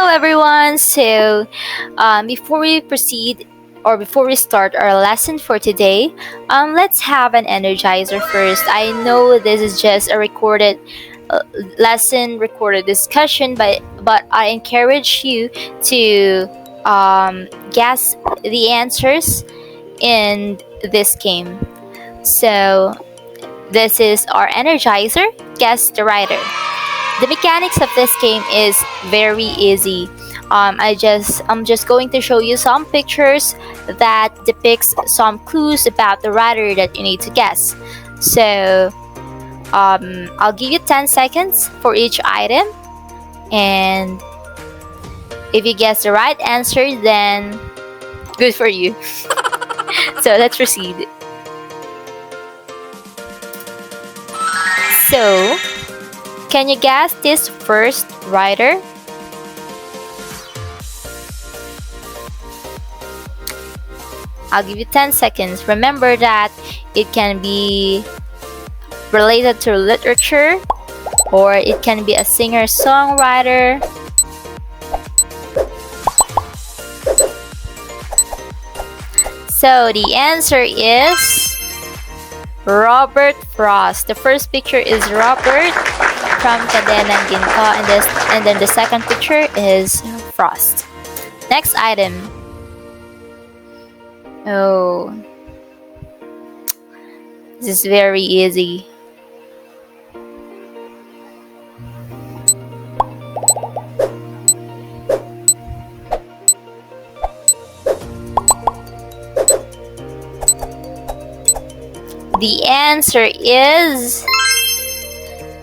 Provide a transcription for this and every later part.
Hello, everyone. Before we proceed or before we start our lesson for today, let's have an energizer first. I know this is just a recorded lesson, recorded discussion, but I encourage you to guess the answers in this game. So, this is our energizer. Guess the writer. The mechanics of this game is very easy. I'm just going to show you some pictures that depicts some clues about the writer that you need to guess. So I'll give you 10 seconds for each item, and if you guess the right answer, then good for you. So let's proceed. So, can you guess this first writer? I'll give you 10 seconds. Remember that it can be related to literature, or it can be a singer-songwriter. So the answer is Robert Frost. The first picture is Robert from Cadenang Ginto, and then the second picture is Frost. Next item. Oh, this is very easy. The answer is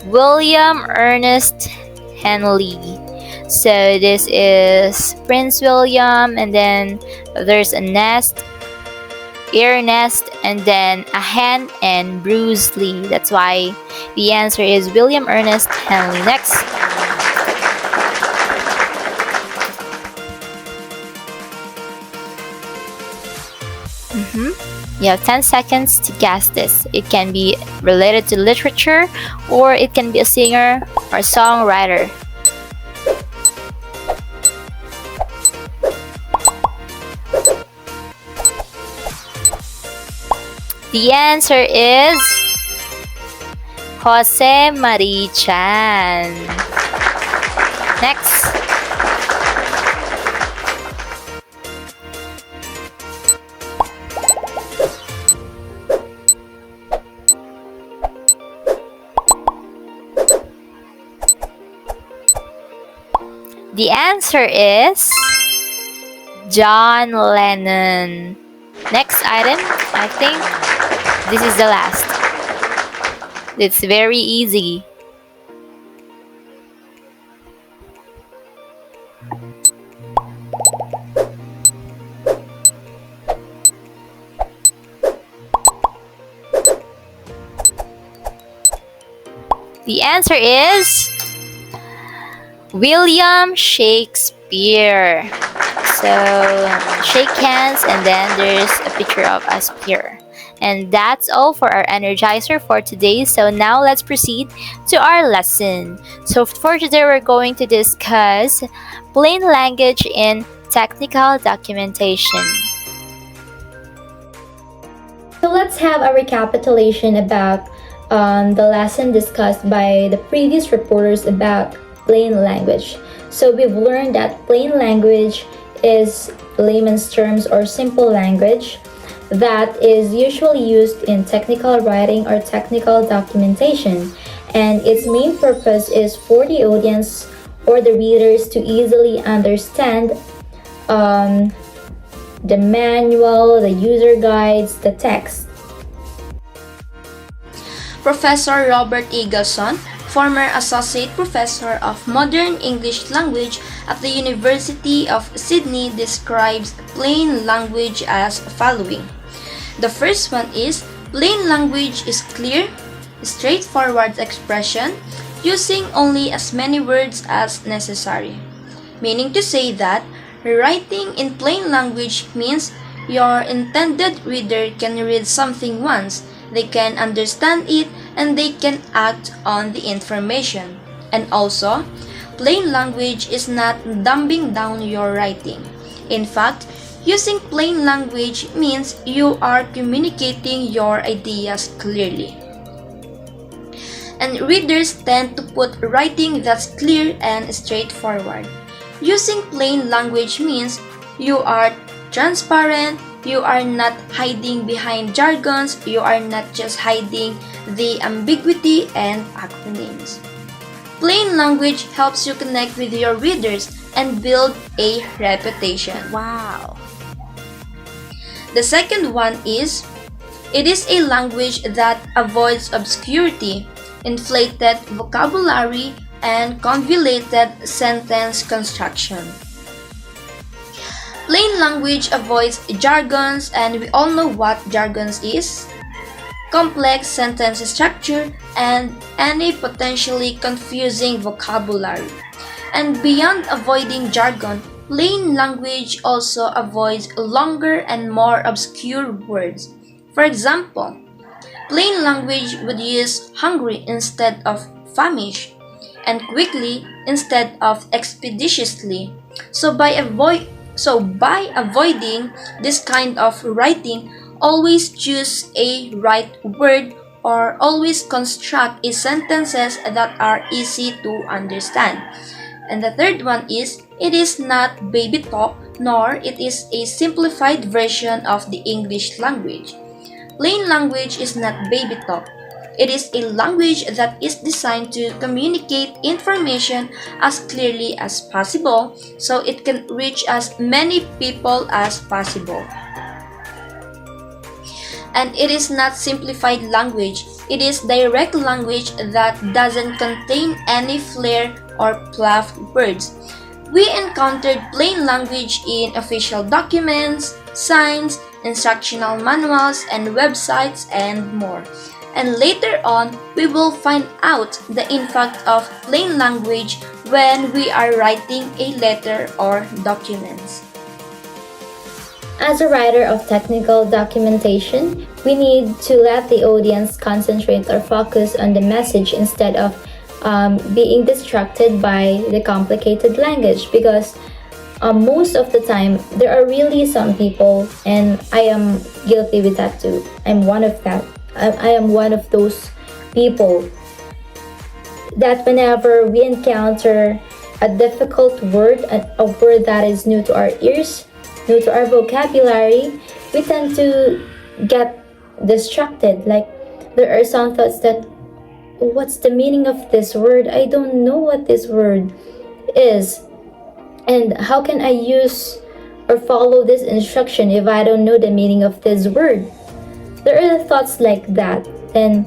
William Ernest Henley. So this is Prince William, and then there's a nest, ear nest, and then a hen and Bruce Lee. That's why the answer is William Ernest Henley. Next. You have 10 seconds to guess this. It can be related to literature, or it can be a singer or songwriter. The answer is Jose Marichan. Next. The answer is John Lennon. Next item, I think this is the last. It's very easy. The answer is William Shakespeare. So shake hands, and then there's a picture of a spear. And that's all for our energizer for today. So now let's proceed to our lesson. So for today, we're going to discuss plain language in technical documentation. So let's have a recapitulation about the lesson discussed by the previous reporters about plain language. So we've learned that plain language is layman's terms or simple language that is usually used in technical writing or technical documentation, and its main purpose is for the audience or the readers to easily understand the manual, the user guides, the text. Professor Robert Eagleson, former Associate Professor of Modern English Language at the University of Sydney, describes plain language as following. The first one is, plain language is clear, straightforward expression using only as many words as necessary. Meaning to say that writing in plain language means your intended reader can read something once, they can understand it, and they can act on the information. And also, plain language is not dumbing down your writing. In fact, using plain language means you are communicating your ideas clearly. And readers tend to put writing that's clear and straightforward. Using plain language means you are transparent, you are not hiding behind jargons, you are not just hiding the ambiguity and acronyms. Plain language helps you connect with your readers and build a reputation. Wow. The second one is, it is a language that avoids obscurity, inflated vocabulary, and convoluted sentence construction. Plain language avoids jargons, and we all know what jargons is. Complex sentence structure and any potentially confusing vocabulary. And beyond avoiding jargon, plain language also avoids longer and more obscure words. For example, plain language would use hungry instead of famished, and quickly instead of expeditiously. So by avoiding this kind of writing, always choose a right word or always construct sentences that are easy to understand. And the third one is, it is not baby talk, nor it is a simplified version of the English language. Plain language is not baby talk. It is a language that is designed to communicate information as clearly as possible so it can reach as many people as possible. And it is not simplified language. It is direct language that doesn't contain any flair or fluff words. We encountered plain language in official documents, signs, instructional manuals, and websites, and more. And later on, we will find out the impact of plain language when we are writing a letter or documents. As a writer of technical documentation, we need to let the audience concentrate or focus on the message instead of being distracted by the complicated language, because most of the time there are really some people, and I am guilty with that too. I'm one of that. I am one of those people that whenever we encounter a difficult word, a word that is new to our ears, new to our vocabulary, we tend to get distracted. Like, there are some thoughts that, what's the meaning of this word? I don't know what this word is. And how can I use or follow this instruction if I don't know the meaning of this word? There are thoughts like that. Then,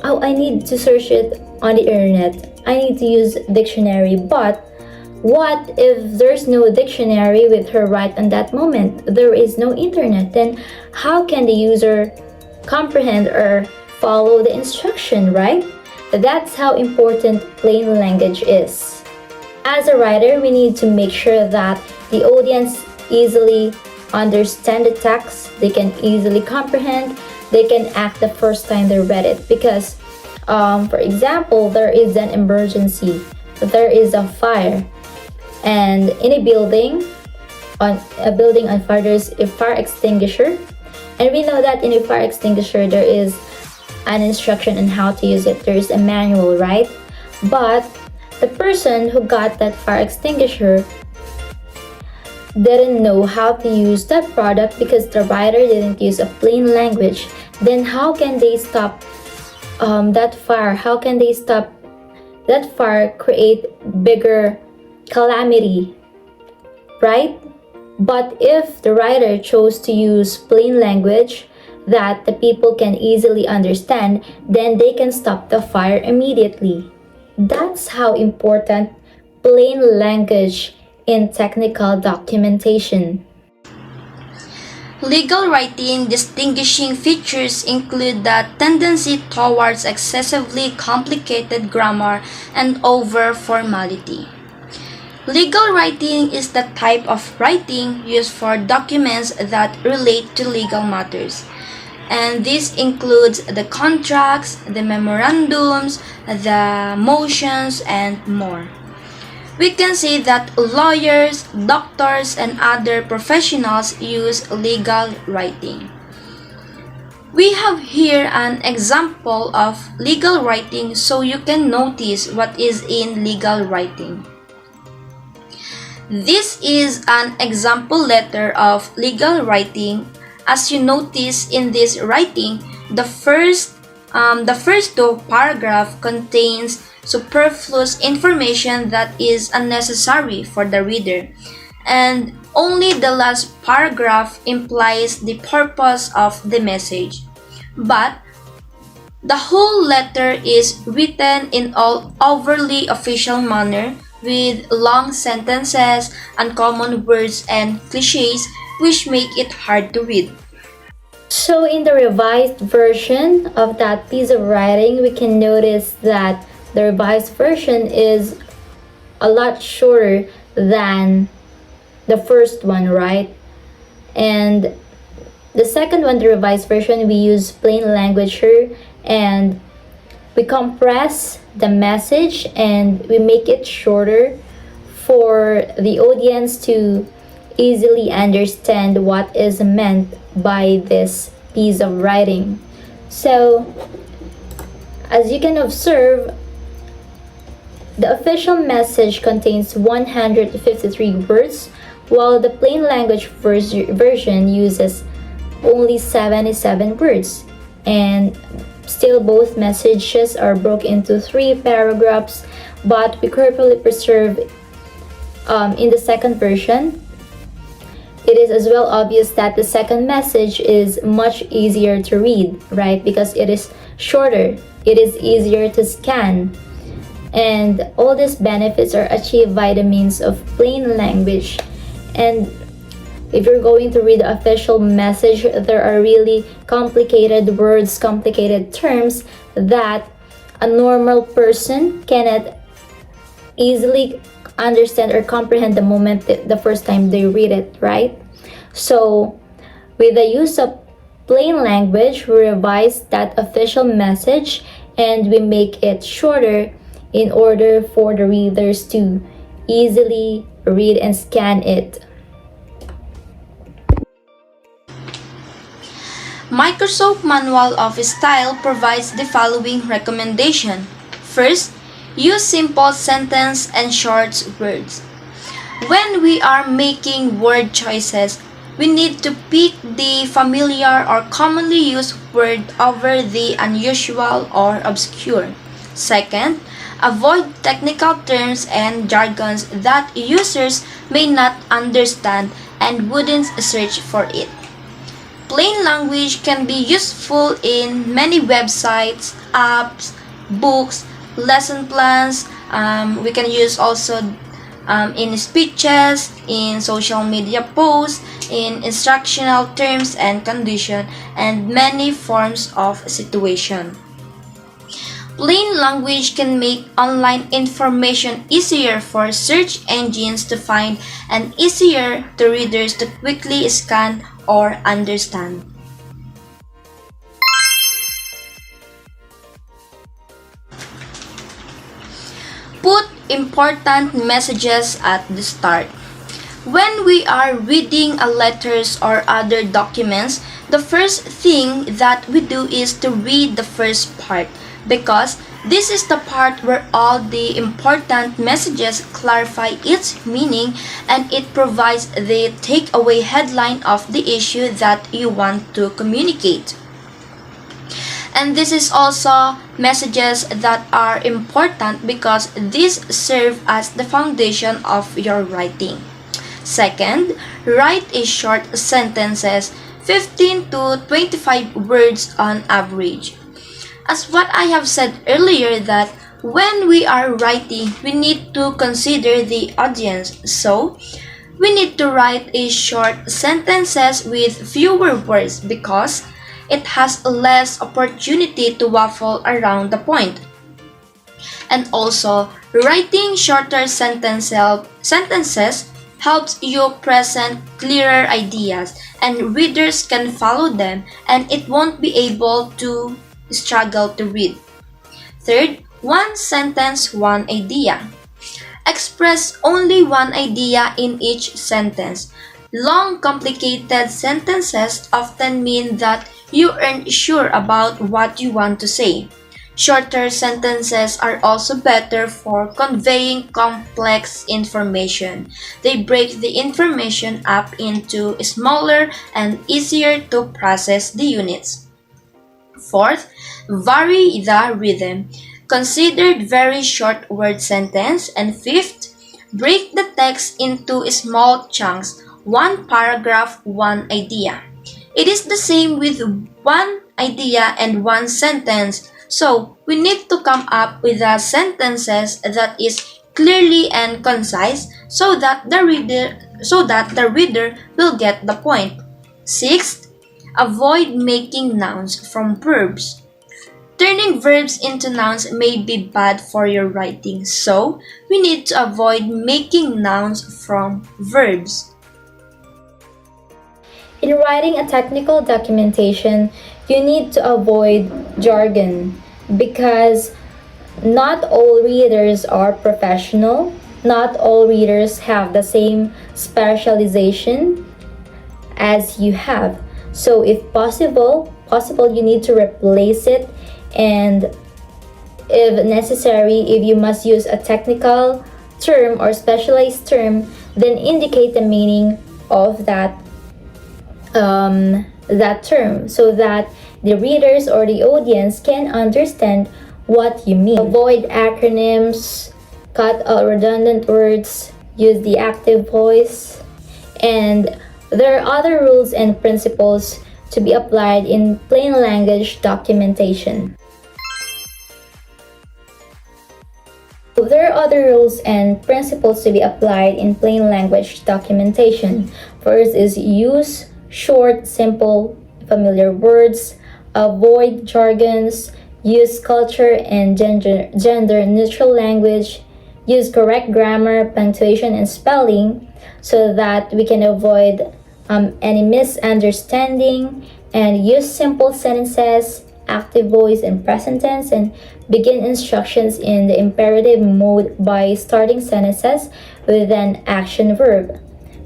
oh, I need to search it on the internet. I need to use dictionary. But what if there's no dictionary with her right on that moment? There is no internet. Then how can the user comprehend or follow the instruction, right? That's how important plain language is. As a writer, we need to make sure that the audience easily understand the text, they can easily comprehend, they can act the first time they read it. Because, for example, there is an emergency, there is a fire, and in a building on fire, there's a fire extinguisher, and we know that in a fire extinguisher there is an instruction on how to use it. There's a manual, right? But the person who got that fire extinguisher didn't know how to use that product because the writer didn't use a plain language. Then how can they stop that fire? How can they stop that fire create bigger calamity, right? But if the writer chose to use plain language that the people can easily understand, then they can stop the fire immediately. That's how important plain language in technical documentation. Legal writing distinguishing features include the tendency towards excessively complicated grammar and over formality. Legal writing is the type of writing used for documents that relate to legal matters. And this includes the contracts, the memorandums, the motions, and more. We can see that lawyers, doctors, and other professionals use legal writing. We have here an example of legal writing so you can notice what is in legal writing. This is an example letter of legal writing. As you notice in this writing, the first two paragraph contains superfluous information that is unnecessary for the reader, and only the last paragraph implies the purpose of the message. But the whole letter is written in all overly official manner with long sentences, uncommon words, and cliches which make it hard to read. So in the revised version of that piece of writing, we can notice that the revised version is a lot shorter than the first one, right? And the second one, the revised version, we use plain language here, and we compress the message and we make it shorter for the audience to easily understand what is meant by this piece of writing. So, as you can observe, the official message contains 153 words, while the plain language version uses only 77 words. And still, both messages are broken into 3 paragraphs, but we carefully preserve in the second version. It is as well obvious that the second message is much easier to read, right? Because it is shorter, it is easier to scan, and all these benefits are achieved by the means of plain language. And if you're going to read the official message, there are really complicated words, complicated terms that a normal person cannot easily understand or comprehend the moment the first time they read it, right? So, with the use of plain language, we revise that official message and we make it shorter in order for the readers to easily read and scan it. Microsoft Manual of Style provides the following recommendation. First, use simple sentence and short words. When we are making word choices, we need to pick the familiar or commonly used word over the unusual or obscure. Second, avoid technical terms and jargons that users may not understand and wouldn't search for it. Plain language can be useful in many websites, apps, books, lesson plans. We can use also in speeches, in social media posts, in instructional terms and condition, and many forms of situation. Plain language can make online information easier for search engines to find and easier to readers to quickly scan or understand. Put important messages at the start. When we are reading a letters or other documents, the first thing that we do is to read the first part, because this is the part where all the important messages clarify its meaning and it provides the takeaway headline of the issue that you want to communicate. And this is also messages that are important because these serve as the foundation of your writing. Second, write a short sentences, 15 to 25 words on average. As what I have said earlier, that when we are writing, we need to consider the audience. So, we need to write a short sentences with fewer words because it has less opportunity to waffle around the point. And also, writing shorter sentences helps you present clearer ideas and readers can follow them and it won't be able to struggle to read. Third, one sentence, one idea. Express only one idea in each sentence. Long, complicated sentences often mean that you aren't sure about what you want to say. Shorter sentences are also better for conveying complex information. They break the information up into smaller and easier to process the units. Fourth, vary the rhythm. Consider very short word sentence. And fifth, break the text into small chunks, one paragraph, one idea. It is the same with one idea and one sentence. So, we need to come up with a sentences that is clearly and concise so that the reader will get the point. Sixth, avoid making nouns from verbs. Turning verbs into nouns may be bad for your writing, so we need to avoid making nouns from verbs. In writing a technical documentation, you need to avoid jargon because not all readers are professional. Not all readers have the same specialization as you have. So if possible you need to replace it, and if necessary, if you must use a technical term or specialized term, then indicate the meaning of that term so that the readers or the audience can understand what you mean. Avoid acronyms, cut out redundant words, use the active voice, and there are other rules and principles to be applied in plain language documentation. There are other rules and principles to be applied in plain language documentation. First is use short, simple, familiar words, avoid jargons, use culture and gender neutral language, use correct grammar, punctuation, and spelling so that we can avoid any misunderstanding, and use simple sentences, active voice and present tense, and begin instructions in the imperative mode by starting sentences with an action verb.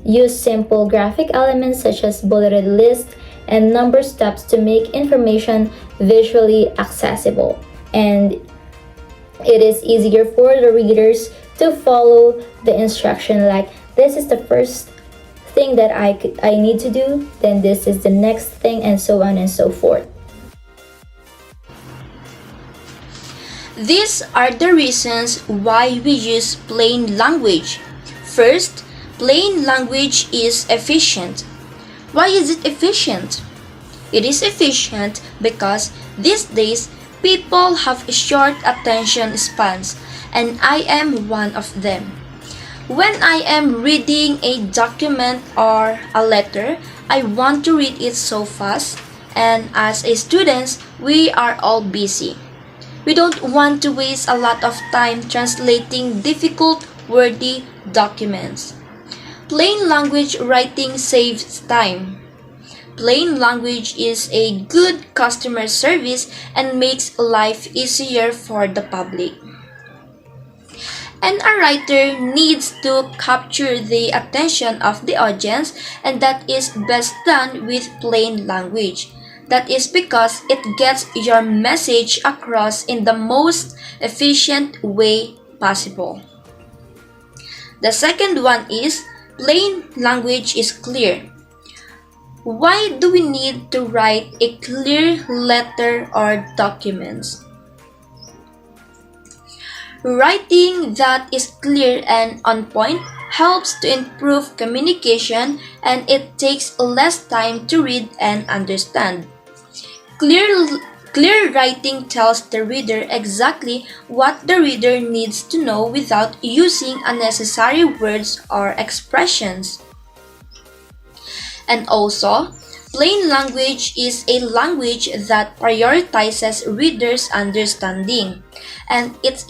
Use simple graphic elements such as bulleted list and number steps to make information visually accessible, and it is easier for the readers to follow the instruction, like this is the first thing that I need to do, then this is the next thing, and so on and so forth. These are the reasons why we use plain language. First, plain language is efficient. Why is it efficient? It is efficient because these days people have short attention spans, and I am one of them. When I am reading a document or a letter, I want to read it so fast, and as a student, we are all busy. We don't want to waste a lot of time translating difficult, wordy documents. Plain language writing saves time. Plain language is a good customer service and makes life easier for the public. And a writer needs to capture the attention of the audience, and that is best done with plain language. That is because it gets your message across in the most efficient way possible. The second one is plain language is clear. Why do we need to write a clear letter or documents? Writing that is clear and on point helps to improve communication, and it takes less time to read and understand. Clear writing tells the reader exactly what the reader needs to know without using unnecessary words or expressions. And also, plain language is a language that prioritizes readers' understanding, and it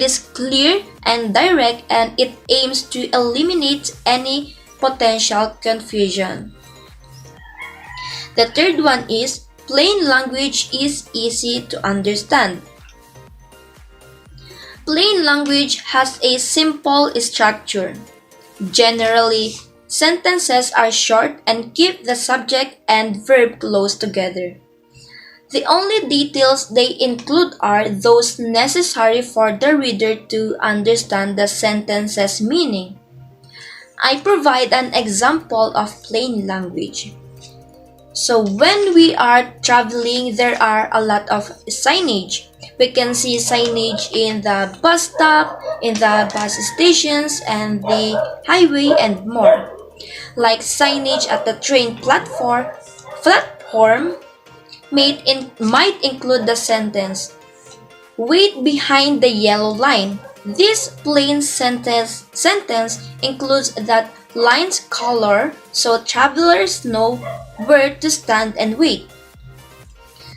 is clear and direct, and it aims to eliminate any potential confusion. The third one is plain language is easy to understand. Plain language has a simple structure. Generally, sentences are short and keep the subject and verb close together. The only details they include are those necessary for the reader to understand the sentence's meaning. I provide an example of plain language. So when we are traveling, there are a lot of signage. We can see signage in the bus stop, in the bus stations, and the highway and more. Like signage at the train platform might include the sentence, "Wait behind the yellow line." This plain sentence includes that line's color so travelers know where to stand and wait.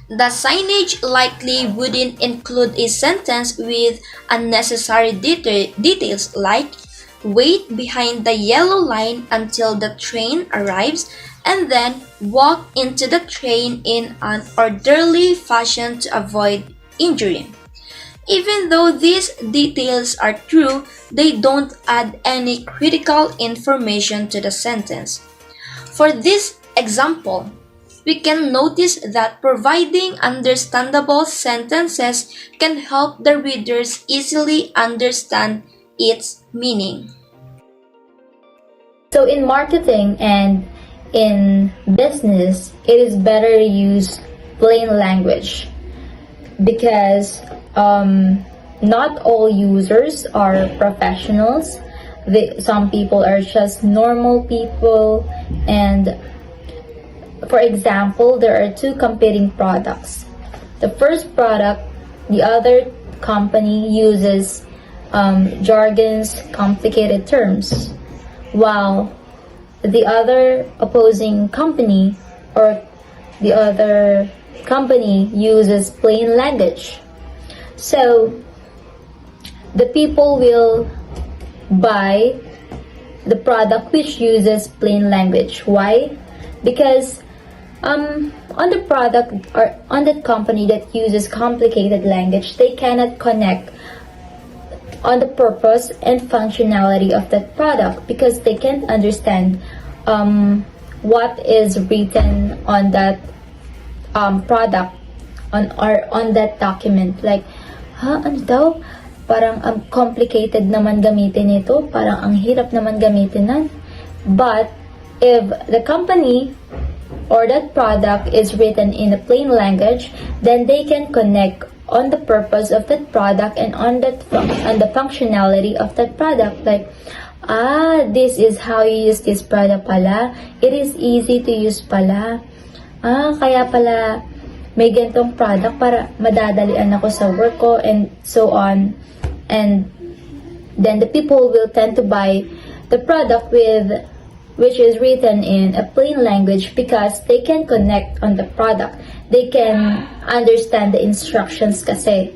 The signage likely wouldn't include a sentence with unnecessary details like wait behind the yellow line until the train arrives and then walk into the train in an orderly fashion to avoid injury. Even though these details are true, they don't add any critical information to the sentence. For this example, we can notice that providing understandable sentences can help the readers easily understand its meaning. So in marketing and in business, it is better to use plain language because not all users are professionals. Some people are just normal people, and for example, there are two competing products. The first product, the other company uses jargons, complicated terms, while the other opposing company or the other company uses plain language. So the people will buy the product which uses plain language. Why? Because on the product or on that company that uses complicated language, they cannot connect on the purpose and functionality of that product because they can't understand what is written on that product on that document. Like, ano daw? Parang complicated naman gamitin ito. Parang ang hirap naman gamitin nan. But if the company or that product is written in a plain language, then they can connect on the purpose of that product and on the functionality of that product. Like, this is how you use this product pala. It is easy to use pala. Kaya pala may ganitong product para madadalian ako sa work ko and so on. And then the people will tend to buy the product which is written in a plain language because they can connect on the product. They can understand the instructions kasi.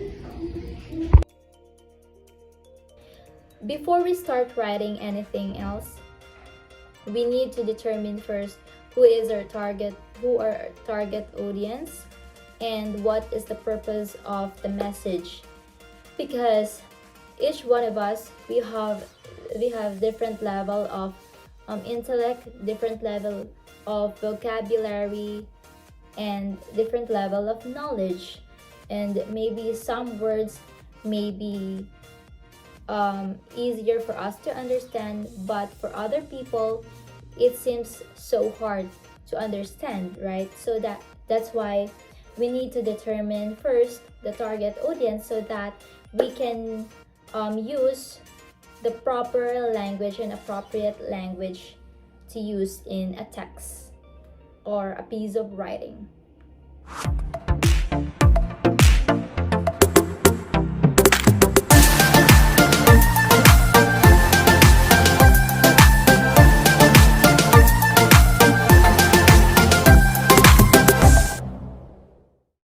Before we start writing anything else, we need to determine first who our target audience, and what is the purpose of the message. Because each one of us, we have different level of intellect, different level of vocabulary, and different level of knowledge. And maybe some words may be easier for us to understand, but for other people, it seems so hard to understand, right? So that's why we need to determine first the target audience so that we can use the proper language and appropriate language to use in a text or a piece of writing.